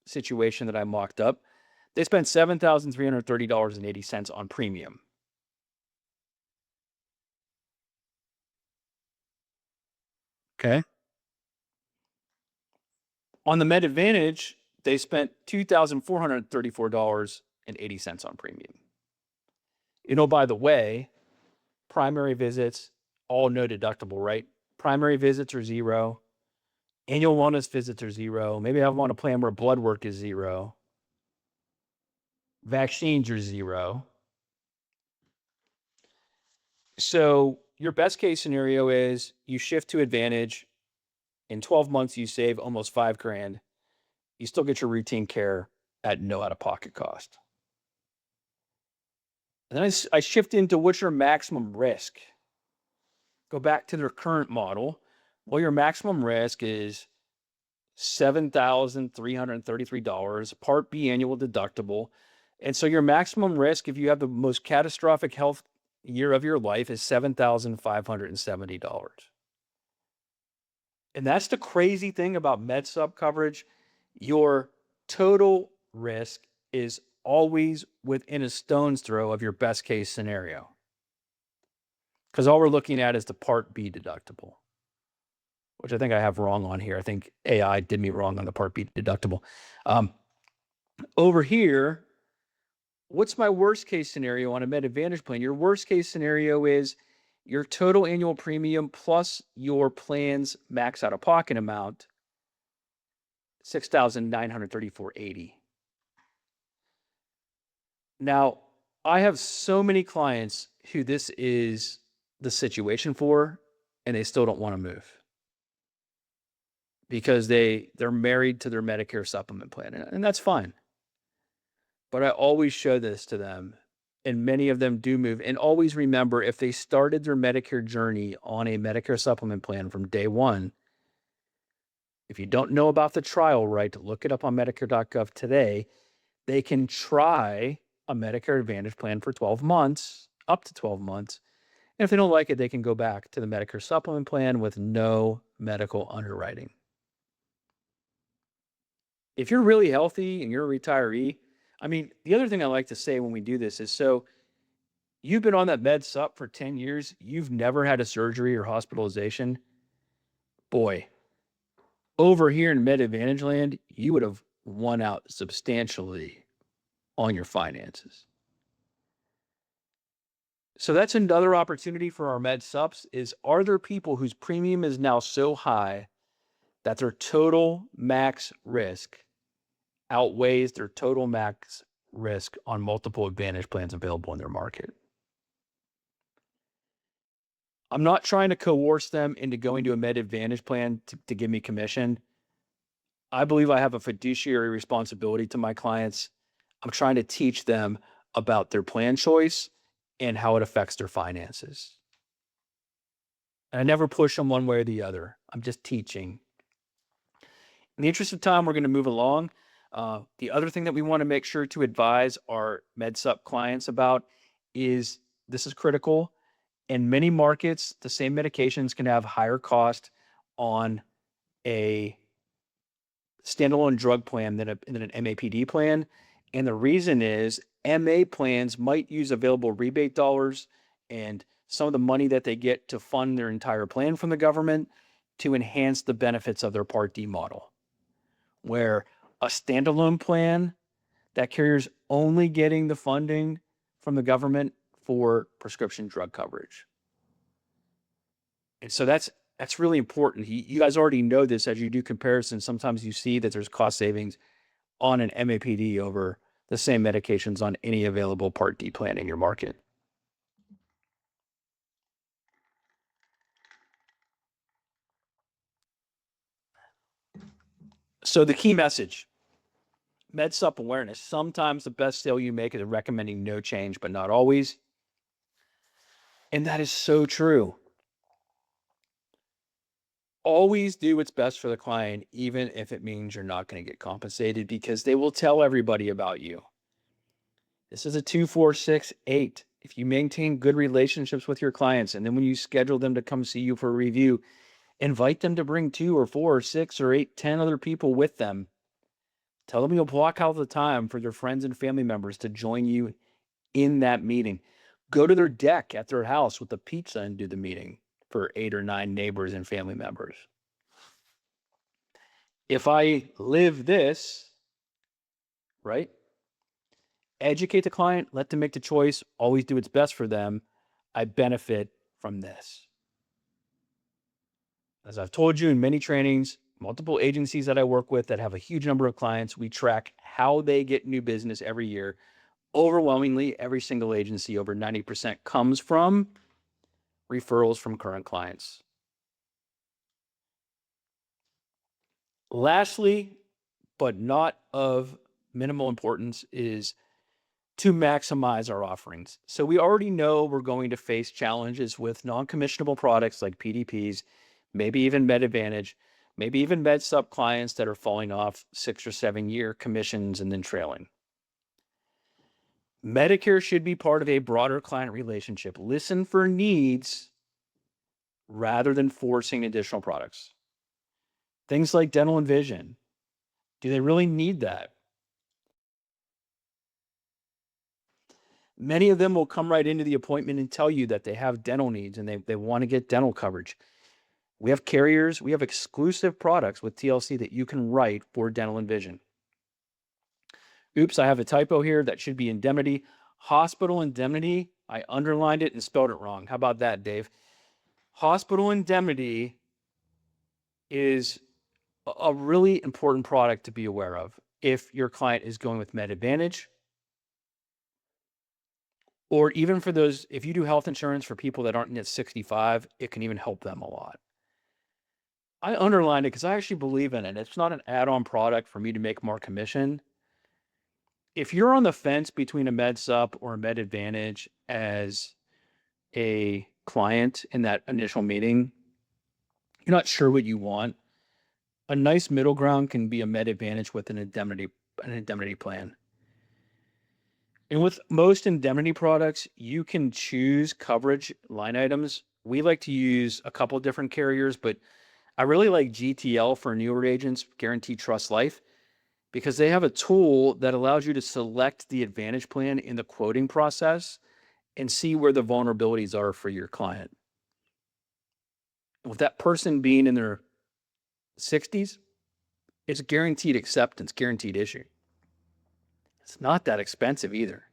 situation that I mocked up, they spent $7,330.80 on premium. Okay. On the Med Advantage, they spent $2,434.80 on premium. By the way, primary visits, all no deductible, right? Primary visits are zero. Annual wellness visits are zero. Maybe I want a plan where blood work is zero. Vaccines are zero. So your best case scenario is you shift to Advantage. In 12 months, you save almost $5,000. You still get your routine care at no out-of-pocket cost. And then I shift into what's your maximum risk. Go back to their current model. Well, your maximum risk is $7,333, Part B annual deductible. And so your maximum risk, if you have the most catastrophic health year of your life, is $7,570. And that's the crazy thing about MedSup coverage. Your total risk is always within a stone's throw of your best case scenario. Because all we're looking at is the Part B deductible, which I think I have wrong on here. I think AI did me wrong on the Part B deductible. Over here, what's my worst case scenario on a Med Advantage plan? Your worst case scenario is your total annual premium plus your plan's max out-of-pocket amount, $6,934.80. Now, I have so many clients who this is the situation for, and they still don't want to move because they're married to their Medicare Supplement plan, and that's fine. But I always show this to them, and many of them do move. And always remember, if they started their Medicare journey on a Medicare Supplement plan from day one, if you don't know about the trial right, look it up on Medicare.gov today. They can try a Medicare Advantage plan for 12 months, up to 12 months. And if they don't like it, they can go back to the Medicare Supplement plan with no medical underwriting. If you're really healthy and you're a retiree, the other thing I like to say when we do this is, so you've been on that MedSup for 10 years, you've never had a surgery or hospitalization. Boy, over here in Med Advantage land, you would have won out substantially on your finances. So that's another opportunity for our MedSups is, are there people whose premium is now so high that their total max risk outweighs their total max risk on multiple Advantage plans available in their market. I'm not trying to coerce them into going to a Med Advantage plan to give me commission. I believe I have a fiduciary responsibility to my clients. I'm trying to teach them about their plan choice and how it affects their finances. And I never push them one way or the other. I'm just teaching. In the interest of time, we're going to move along. The other thing that we want to make sure to advise our MedSup clients about is, this is critical. In many markets, the same medications can have higher cost on a standalone drug plan than an MAPD plan. And the reason is MA plans might use available rebate dollars and some of the money that they get to fund their entire plan from the government to enhance the benefits of their Part D model, where a standalone plan, that carrier's only getting the funding from the government for prescription drug coverage. And so that's really important. You guys already know this as you do comparisons. Sometimes you see that there's cost savings on an MAPD over the same medications on any available Part D plan in your market. So the key message, MedSup awareness. Sometimes the best sale you make is recommending no change, but not always. And that is so true. Always do what's best for the client, even if it means you're not going to get compensated, because they will tell everybody about you. This is a 2, 4, 6, 8. If you maintain good relationships with your clients, and then when you schedule them to come see you for a review, invite them to bring 2 or 4 or 6 or 8, 10 other people with them. Tell them you'll block out the time for their friends and family members to join you in that meeting. Go to their deck at their house with a pizza and do the meeting for 8 or 9 neighbors and family members. If I live this, right? Educate the client, let them make the choice, always do what's best for them. I benefit from this. As I've told you in many trainings, multiple agencies that I work with that have a huge number of clients, we track how they get new business every year. Overwhelmingly, every single agency, over 90%, comes from referrals from current clients. Lastly, but not of minimal importance, is to maximize our offerings. So we already know we're going to face challenges with non-commissionable products like PDPs, maybe even Med Advantage, maybe even MedSup clients that are falling off 6 or 7 year commissions and then trailing. Medicare should be part of a broader client relationship. Listen for needs rather than forcing additional products. Things like dental and vision. Do they really need that? Many of them will come right into the appointment and tell you that they have dental needs and they want to get dental coverage. We have carriers, we have exclusive products with TLC that you can write for dental and vision. Oops, I have a typo here. That should be indemnity. Hospital indemnity, I underlined it and spelled it wrong. How about that, Dave? Hospital indemnity is a really important product to be aware of if your client is going with Med Advantage, or even for those, if you do health insurance for people that aren't yet 65, it can even help them a lot. I underlined it because I actually believe in it. It's not an add-on product for me to make more commission. If you're on the fence between a MedSup or a Med Advantage as a client in that initial meeting, you're not sure what you want, a nice middle ground can be a Med Advantage with an indemnity plan. And with most indemnity products, you can choose coverage line items. We like to use a couple of different carriers, but I really like GTL for newer agents, Guaranteed Trust Life, because they have a tool that allows you to select the Advantage plan in the quoting process and see where the vulnerabilities are for your client. With that person being in their 60s, it's guaranteed acceptance, guaranteed issue. It's not that expensive either.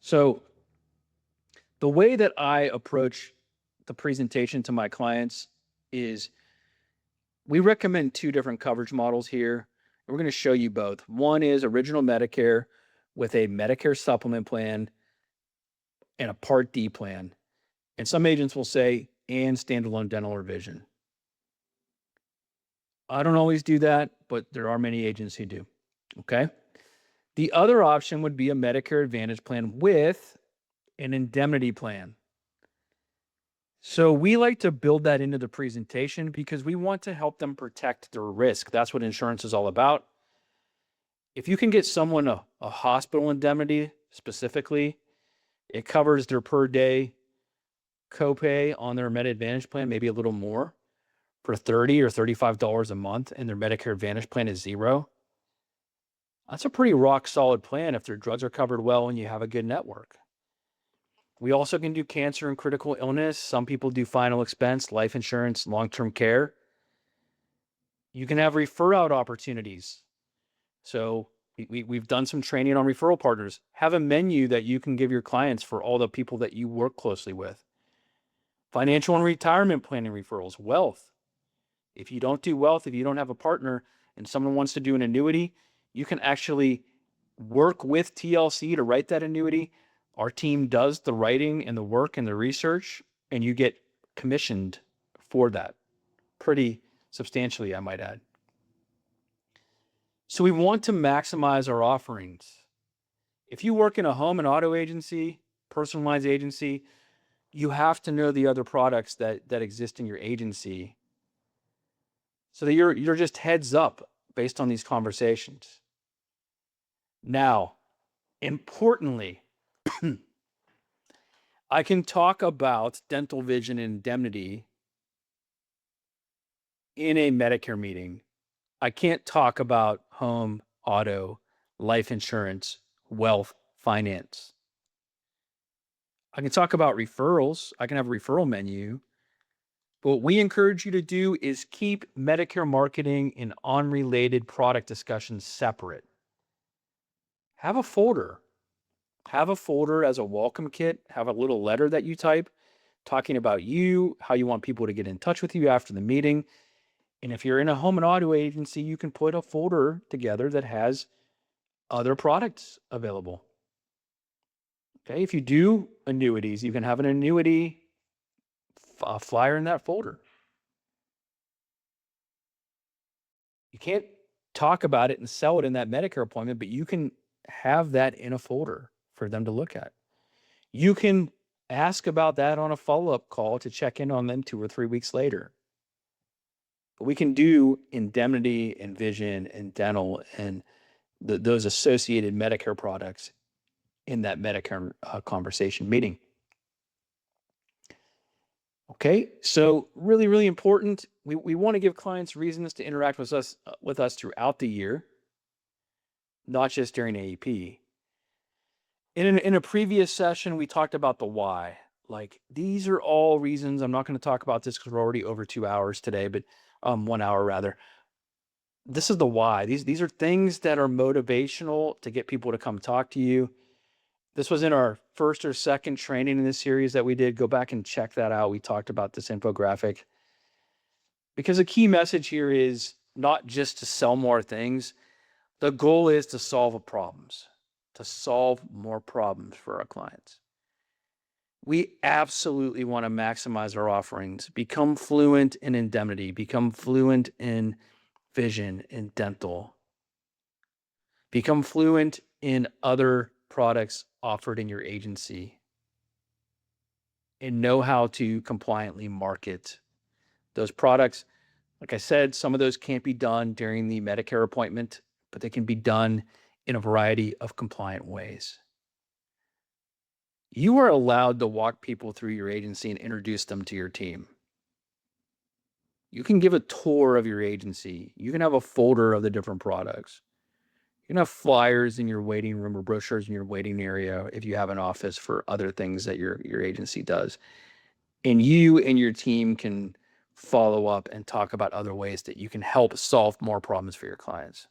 So the way that I approach the presentation to my clients is we recommend 2 different coverage models here. We're going to show you both. One is original Medicare, with a Medicare Supplement plan and a Part D plan. And some agents will say, and standalone dental or vision. I don't always do that, but there are many agents who do. Okay. The other option would be a Medicare Advantage plan with an indemnity plan. So we like to build that into the presentation because we want to help them protect their risk. That's what insurance is all about. If you can get someone a hospital indemnity specifically, it covers their per day copay on their Med Advantage plan, maybe a little more for $30 or $35 a month, and their Medicare Advantage plan is zero. That's a pretty rock solid plan if their drugs are covered well and you have a good network. We also can do cancer and critical illness. Some people do final expense, life insurance, long-term care. You can have refer out opportunities. So we've done some training on referral partners. Have a menu that you can give your clients for all the people that you work closely with. Financial and retirement planning referrals, wealth. If you don't do wealth, if you don't have a partner and someone wants to do an annuity, you can actually work with TLC to write that annuity. Our team does the writing and the work and the research, and you get commissioned for that pretty substantially, I might add. So we want to maximize our offerings. If you work in a home and auto agency, personalized agency, you have to know the other products that exist in your agency so that you're just heads up based on these conversations. Now, importantly, I can talk about dental, vision, and indemnity in a Medicare meeting. I can't talk about home, auto, life insurance, wealth, finance. I can talk about referrals. I can have a referral menu. But what we encourage you to do is keep Medicare marketing and unrelated product discussions separate. Have a folder. Have a folder as a welcome kit. Have a little letter that you type talking about you, how you want people to get in touch with you after the meeting. And if you're in a home and auto agency, you can put a folder together that has other products available. Okay, if you do annuities, you can have an annuity flyer in that folder. You can't talk about it and sell it in that Medicare appointment, but you can have that in a folder for them to look at. You can ask about that on a follow-up call to check in on them 2 or 3 weeks later. But we can do indemnity and vision and dental and those associated Medicare products in that Medicare conversation meeting. Okay, so really, really important. We want to give clients reasons to interact with us throughout the year, not just during AEP. In a previous session, we talked about the why. Like, these are all reasons. I'm not going to talk about this because we're already over 2 hours today, but 1 hour rather. This is the why. These are things that are motivational to get people to come talk to you. This was in our first or second training in this series that we did. Go back and check that out. We talked about this infographic. Because a key message here is not just to sell more things. The goal is to solve problems, to solve more problems for our clients. We absolutely want to maximize our offerings, become fluent in indemnity, become fluent in vision and dental, become fluent in other products offered in your agency, and know how to compliantly market those products. Like I said, some of those can't be done during the Medicare appointment, but they can be done in a variety of compliant ways. You are allowed to walk people through your agency and introduce them to your team. You can give a tour of your agency. You can have a folder of the different products. You can have flyers in your waiting room or brochures in your waiting area if you have an office for other things that your agency does. And you and your team can follow up and talk about other ways that you can help solve more problems for your clients.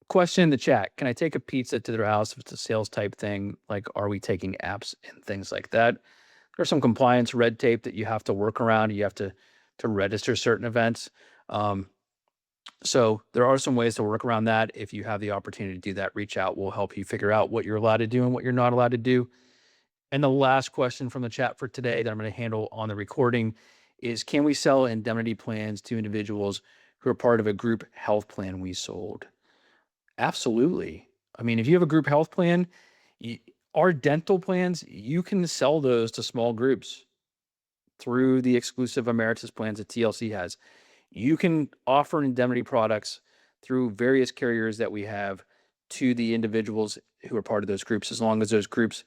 Question in the chat. Can I take a pizza to their house if it's a sales type thing? Like, are we taking apps and things like that? There's some compliance red tape that you have to work around. You have to register certain events. So there are some ways to work around that. If you have the opportunity to do that, reach out. We'll help you figure out what you're allowed to do and what you're not allowed to do. And the last question from the chat for today that I'm going to handle on the recording is, can we sell indemnity plans to individuals who are part of a group health plan we sold? Absolutely. I mean, if you have a group health plan, our dental plans, you can sell those to small groups through the exclusive emeritus plans that TLC has. You can offer indemnity products through various carriers that we have to the individuals who are part of those groups, as long as those groups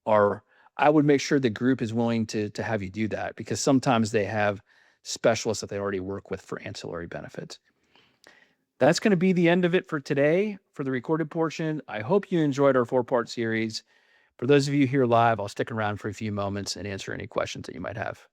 are, I would make sure the group is willing to have you do that, because sometimes they have specialists that they already work with for ancillary benefits. That's going to be the end of it for today for the recorded portion. I hope you enjoyed our 4-part series. For those of you here live, I'll stick around for a few moments and answer any questions that you might have.